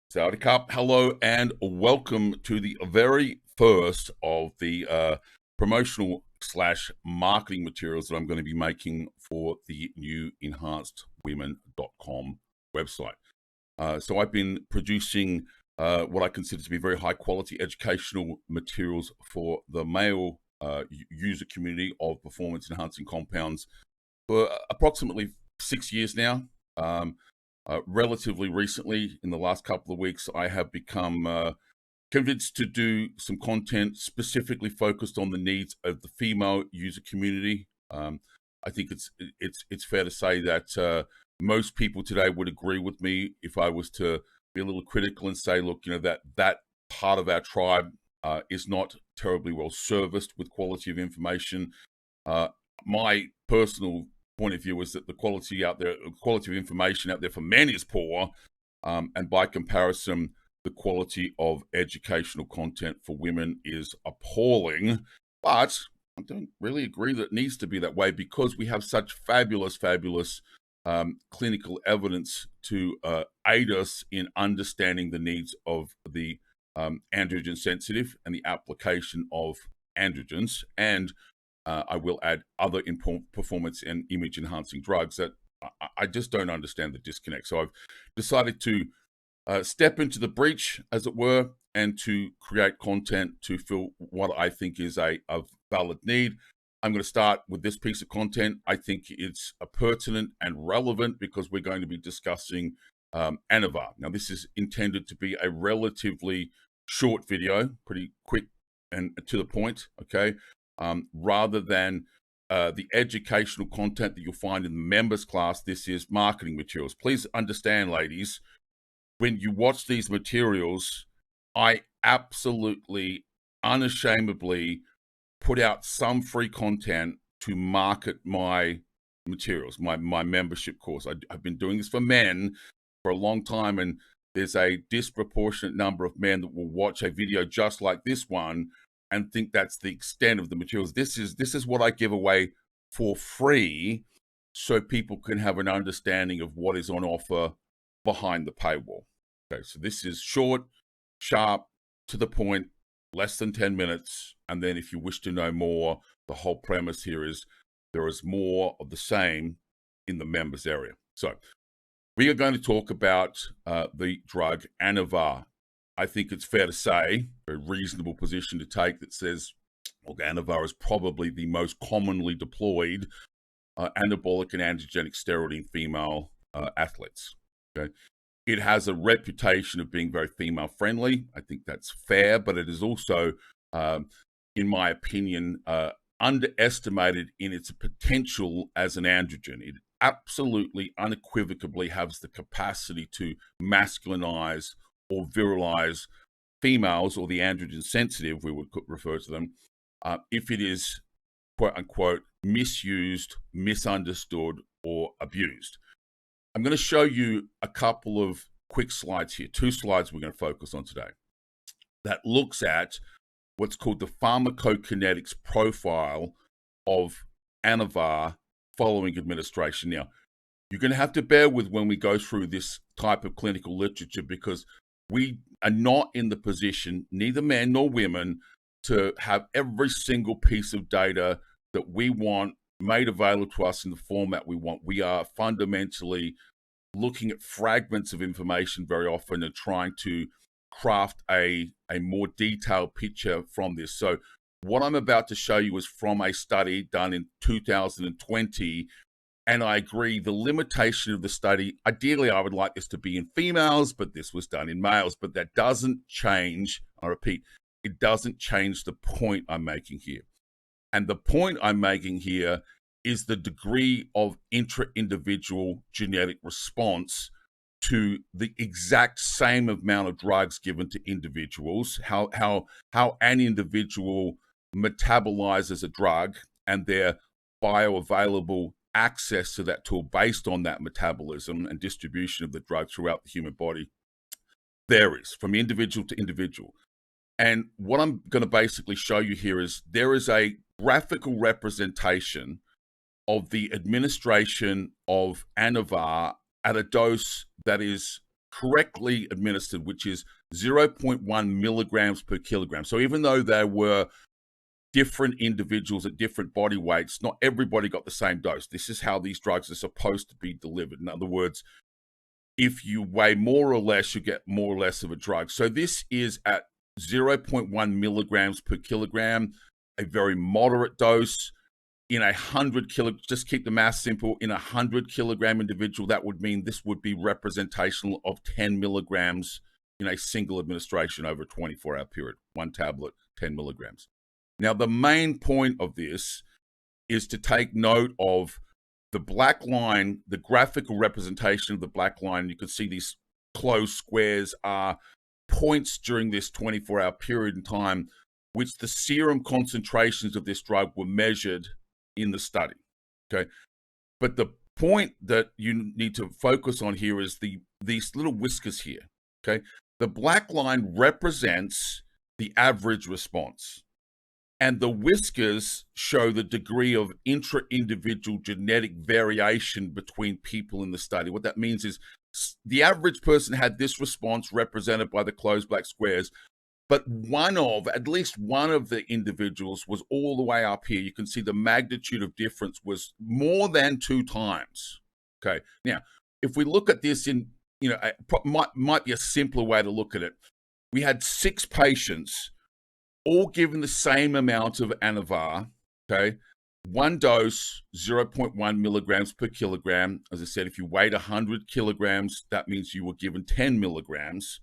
Saudi Cup, hello and welcome to the very first of the promotional slash marketing materials that I'm going to be making for the new enhancedwomen.com website. So I've been producing what I consider to be very high quality educational materials for the male user community of performance enhancing compounds for approximately 6 years now. Relatively recently, in the last couple of weeks, I have become convinced to do some content specifically focused on the needs of the female user community. I think it's fair to say that most people today would agree with me if I was to be a little critical and say, look, that part of our tribe is not terribly well serviced with quality of information. My personal point of view is that the quality of information out there for men is poor, and by comparison, the quality of educational content for women is appalling. But I don't really agree that it needs to be that way, because we have such fabulous clinical evidence to aid us in understanding the needs of the androgen sensitive and the application of androgens, and I will add other performance and image enhancing drugs that I just don't understand the disconnect. So I've decided to step into the breach, as it were, and to create content to fill what I think is a valid need. I'm going to start with this piece of content. I think it's pertinent and relevant because we're going to be discussing Anavar. Now, this is intended to be a relatively short video, pretty quick and to the point, okay? Rather than the educational content that you'll find in the members class, this is marketing materials. Please understand, ladies, when you watch these materials, I absolutely, unashamedly put out some free content to market my materials, my membership course. I've been doing this for men for a long time, and there's a disproportionate number of men that will watch a video just like this one and think that's the extent of the materials. This is what I give away for free, so people can have an understanding of what is on offer behind the paywall. Okay, so this is short, sharp, to the point, less than 10 minutes. And then if you wish to know more, the whole premise here is there is more of the same in the members area. So we are going to talk about the drug Anavar. I think it's fair to say, a reasonable position to take, that says, well, Anavar is probably the most commonly deployed anabolic and androgenic steroid in female athletes. Okay, it has a reputation of being very female friendly. I think that's fair, but it is also, in my opinion, underestimated in its potential as an androgen. It absolutely, unequivocally has the capacity to masculinize or virilize females, or the androgen sensitive, we would refer to them, if it is, quote unquote, misused, misunderstood, or abused. I'm going to show you a couple of quick slides here, 2 slides we're going to focus on today, that looks at what's called the pharmacokinetics profile of Anavar following administration. Now, you're going to have to bear with when we go through this type of clinical literature, because we are not in the position, neither men nor women, to have every single piece of data that we want made available to us in the format we want. We are fundamentally looking at fragments of information very often and trying to craft a more detailed picture from this. So what I'm about to show you is from a study done in 2020. And I agree, the limitation of the study, ideally I would like this to be in females, but this was done in males. But that doesn't change, I repeat, it doesn't change the point I'm making here. And the point I'm making here is the degree of intra-individual genetic response to the exact same amount of drugs given to individuals, how an individual metabolizes a drug and their bioavailable access to that tool based on that metabolism and distribution of the drug throughout the human body varies from individual to individual. And what I'm going to basically show you here is there is a graphical representation of the administration of Anavar at a dose that is correctly administered, which is 0.1 milligrams per kilogram. So even though there were different individuals at different body weights, not everybody got the same dose. This is how these drugs are supposed to be delivered. In other words, if you weigh more or less, you get more or less of a drug. So this is at 0.1 milligrams per kilogram, a very moderate dose. In 100 kilo, just keep the math simple, in 100 kilogram individual, that would mean this would be representational of 10 milligrams in a single administration over a 24-hour period. One tablet, 10 milligrams. Now, the main point of this is to take note of the black line, the graphical representation of the black line. You can see these closed squares are points during this 24-hour period in time, which the serum concentrations of this drug were measured in the study, okay? But the point that you need to focus on here is these little whiskers here, okay? The black line represents the average response, and the whiskers show the degree of intra-individual genetic variation between people in the study. What that means is the average person had this response represented by the closed black squares, but at least one of the individuals was all the way up here. You can see the magnitude of difference was more than 2 times. Okay. Now, if we look at this in, might be a simpler way to look at it. We had 6 patients all given the same amount of Anavar. Okay. One dose, 0.1 milligrams per kilogram. As I said, if you weighed 100 kilograms, that means you were given 10 milligrams.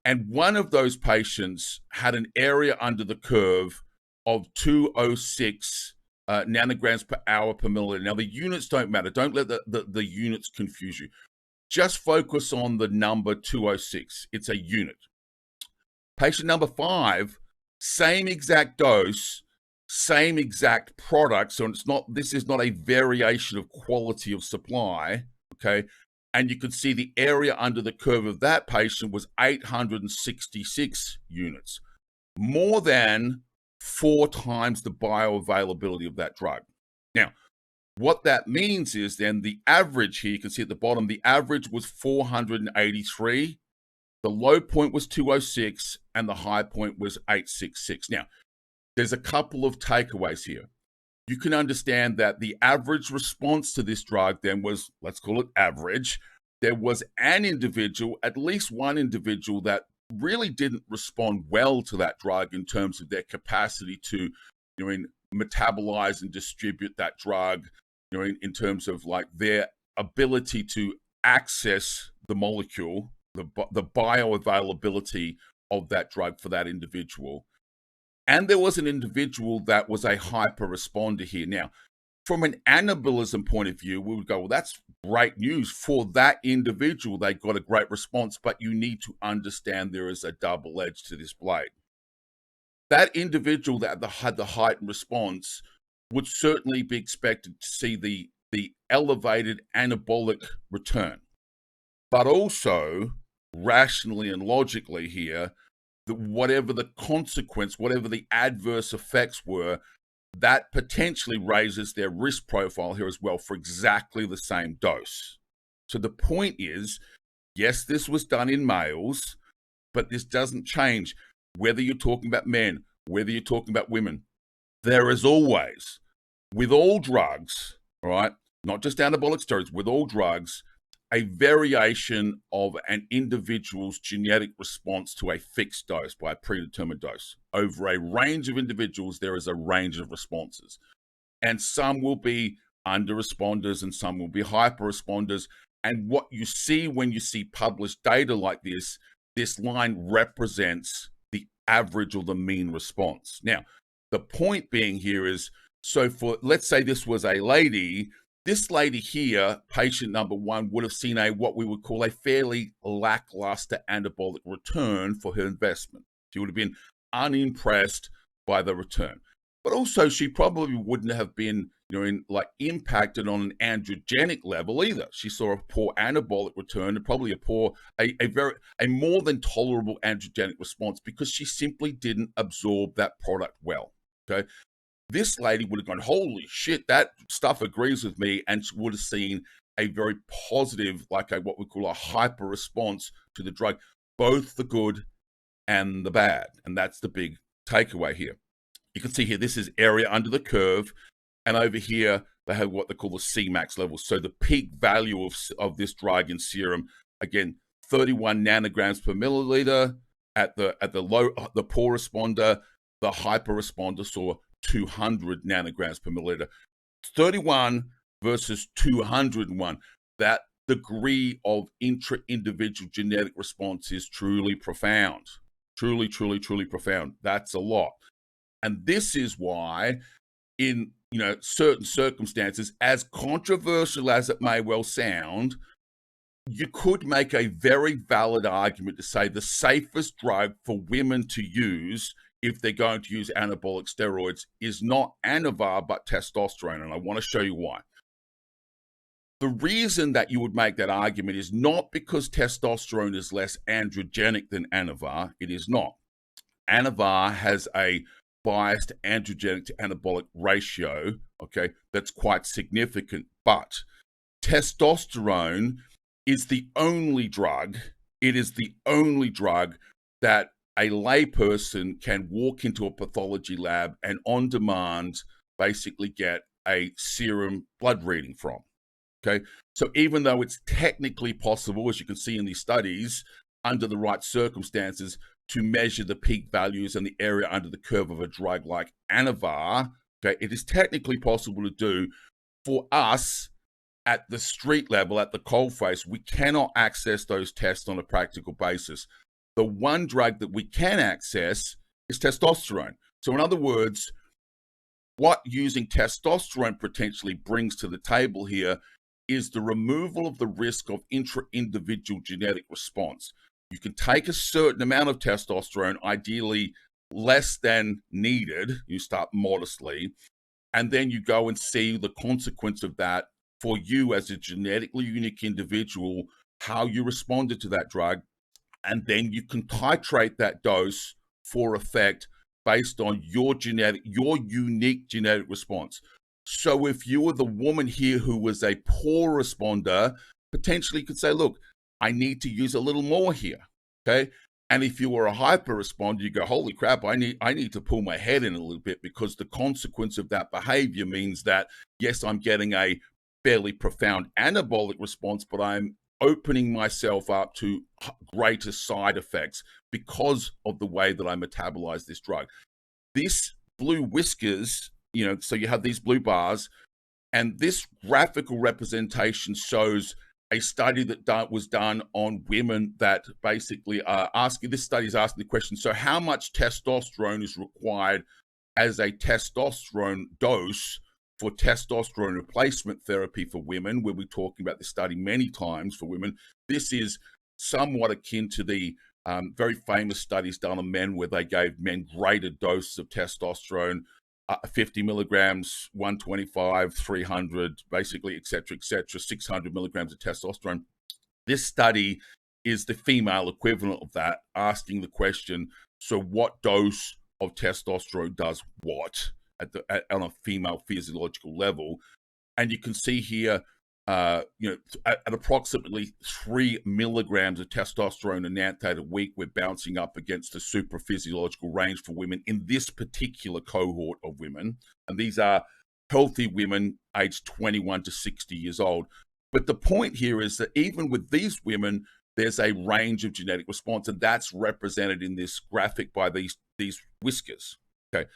And one of those patients had an area under the curve of 206 nanograms per hour per milliliter. Now, the units don't matter. Don't let the units confuse you. Just focus on the number 206. It's a unit. Patient number 5, same exact dose, same exact product. So this is not a variation of quality of supply, okay? And you can see the area under the curve of that patient was 866 units, more than 4 times the bioavailability of that drug. Now, what that means is then the average here, you can see at the bottom, the average was 483, the low point was 206, and the high point was 866. Now, there's a couple of takeaways here. You can understand that the average response to this drug then was, let's call it average. There was an individual, at least one individual, that really didn't respond well to that drug in terms of their capacity to, metabolize and distribute that drug, in terms of like their ability to access the molecule, the bioavailability of that drug for that individual. And there was an individual that was a hyper responder here. Now, from an anabolism point of view, we would go, well, that's great news for that individual. They got a great response, but you need to understand there is a double edge to this blade. That individual that had the heightened response would certainly be expected to see the elevated anabolic return. But also, rationally and logically here, whatever the consequence, whatever the adverse effects were, that potentially raises their risk profile here as well for exactly the same dose. So the point is, yes, this was done in males, but this doesn't change whether you're talking about men, whether you're talking about women. There is always, with all drugs, all right, not just anabolic steroids, with all drugs, a variation of an individual's genetic response to a fixed dose by a predetermined dose. Over a range of individuals, there is a range of responses. And some will be under responders and some will be hyper responders. And what you see when you see published data like this line represents the average or the mean response. Now, the point being here is, so for, let's say this was a lady. This lady here, patient number 1, would have seen what we would call a fairly lackluster anabolic return for her investment. She would have been unimpressed by the return. But also, she probably wouldn't have been, impacted on an androgenic level either. She saw a poor anabolic return and probably a more than tolerable androgenic response because she simply didn't absorb that product well. Okay. This lady would have gone, holy shit, that stuff agrees with me, and she would have seen a very positive, like what we call a hyper response to the drug, both the good and the bad. And that's the big takeaway here. You can see here, this is area under the curve. And over here, they have what they call the Cmax level. So the peak value of this drug in serum, again, 31 nanograms per milliliter. At the poor responder, the hyper responder saw 200 nanograms per milliliter. 31 versus 201. That degree of intra-individual genetic response is truly profound. Truly, truly, truly profound. That's a lot. And this is why in certain circumstances, as controversial as it may well sound, you could make a very valid argument to say the safest drug for women to use if they're going to use anabolic steroids is not Anavar, but testosterone. And I want to show you why. The reason that you would make that argument is not because testosterone is less androgenic than Anavar. It is not. Anavar has a biased androgenic to anabolic ratio, okay, that's quite significant. But testosterone is the only drug, it is the only drug that a layperson can walk into a pathology lab and on demand basically get a serum blood reading from, okay? So even though it's technically possible, as you can see in these studies, under the right circumstances, to measure the peak values and the area under the curve of a drug like Anavar, okay, it is technically possible to do. For us, at the street level, at the coalface, we cannot access those tests on a practical basis. The one drug that we can access is testosterone. So in other words, what using testosterone potentially brings to the table here is the removal of the risk of intra-individual genetic response. You can take a certain amount of testosterone, ideally less than needed, you start modestly, and then you go and see the consequence of that for you as a genetically unique individual, how you responded to that drug, and then you can titrate that dose for effect based on your unique genetic response. So if you were the woman here who was a poor responder, potentially could say, look, I need to use a little more here, okay? And if you were a hyper responder, you go, holy crap, I need to pull my head in a little bit, because the consequence of that behavior means that, yes, I'm getting a fairly profound anabolic response, but I'm opening myself up to greater side effects because of the way that I metabolize this drug. This blue whiskers, so you have these blue bars, and this graphical representation shows a study that was done on women that basically are asking, this study is asking the question, so how much testosterone is required as a testosterone dose for testosterone replacement therapy for women? We'll be talking about this study many times for women. This is somewhat akin to the very famous studies done on men where they gave men greater doses of testosterone, 50 milligrams, 125, 300, basically, et cetera, 600 milligrams of testosterone. This study is the female equivalent of that, asking the question, so what dose of testosterone does what on a female physiological level? And you can see here, at approximately 3 milligrams of testosterone enanthate a week, we're bouncing up against the super physiological range for women in this particular cohort of women. And these are healthy women aged 21 to 60 years old. But the point here is that even with these women, there's a range of genetic response, and that's represented in this graphic by these whiskers. Okay.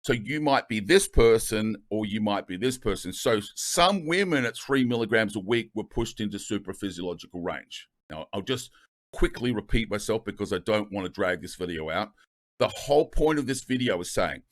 So you might be this person, or you might be this person. So some women at 3 milligrams a week were pushed into super physiological range. Now, I'll just quickly repeat myself because I don't want to drag this video out. The whole point of this video is saying,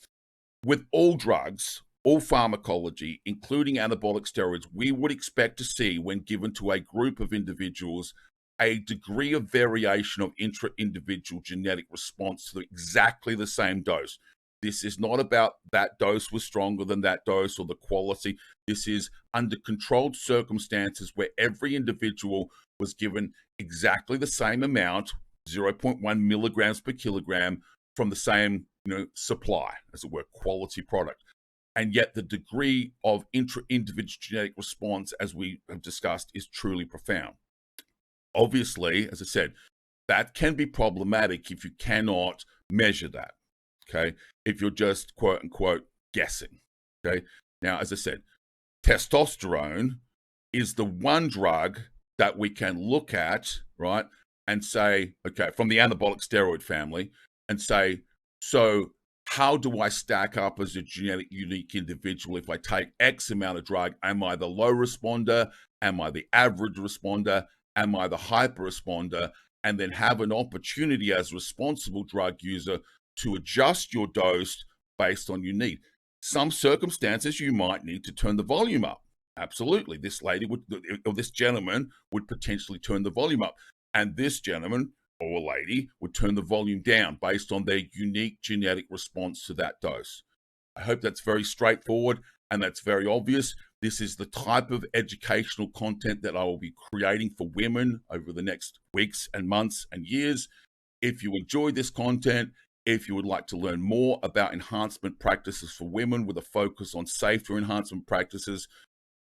with all drugs, all pharmacology, including anabolic steroids, we would expect to see, when given to a group of individuals, a degree of variation of intra-individual genetic response to exactly the same dose. This is not about that dose was stronger than that dose or the quality. This is under controlled circumstances where every individual was given exactly the same amount, 0.1 milligrams per kilogram, from the same supply, as it were, quality product. and yet the degree of intra-individual genetic response, as we have discussed, is truly profound. Obviously, as I said, that can be problematic if you cannot measure that, okay? If you're just quote unquote guessing, okay? Now, as I said, testosterone is the one drug that we can look at, right, and say, okay, from the anabolic steroid family, and say, so how do I stack up as a genetic unique individual? If I take X amount of drug, am I the low responder? Am I the average responder? Am I the hyper responder? And then have an opportunity as a responsible drug user to adjust your dose based on your need. Some circumstances you might need to turn the volume up. Absolutely. This lady would, or this gentleman would potentially turn the volume up. And this gentleman or lady would turn the volume down based on their unique genetic response to that dose. I hope that's very straightforward and that's very obvious. This is the type of educational content that I will be creating for women over the next weeks and months and years. If you enjoy this content, if you would like to learn more about enhancement practices for women with a focus on safer enhancement practices,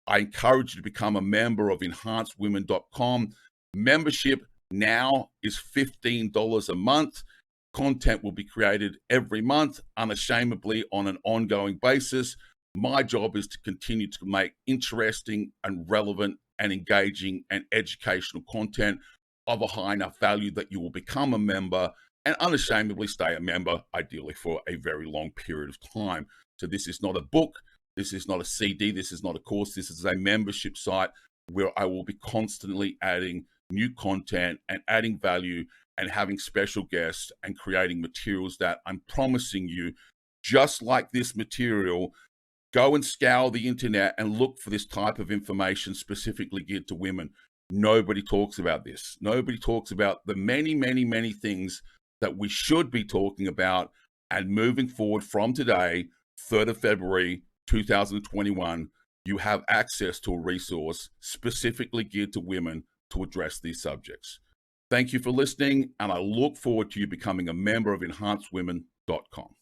I encourage you to become a member of enhancedwomen.com. Membership now is $15 a month. Content will be created every month, unashamedly on an ongoing basis. My job is to continue to make interesting and relevant and engaging and educational content of a high enough value that you will become a member and unashamedly stay a member, ideally for a very long period of time. So this is not a book. This is not a CD. This is not a course. This is a membership site where I will be constantly adding new content and adding value and having special guests and creating materials that I'm promising you, just like this material, go and scour the internet and look for this type of information specifically geared to women. Nobody talks about this. Nobody talks about the many, many, many things that we should be talking about. And moving forward from today, 3rd of February, 2021, you have access to a resource specifically geared to women to address these subjects. Thank you for listening, and I look forward to you becoming a member of enhancedwomen.com.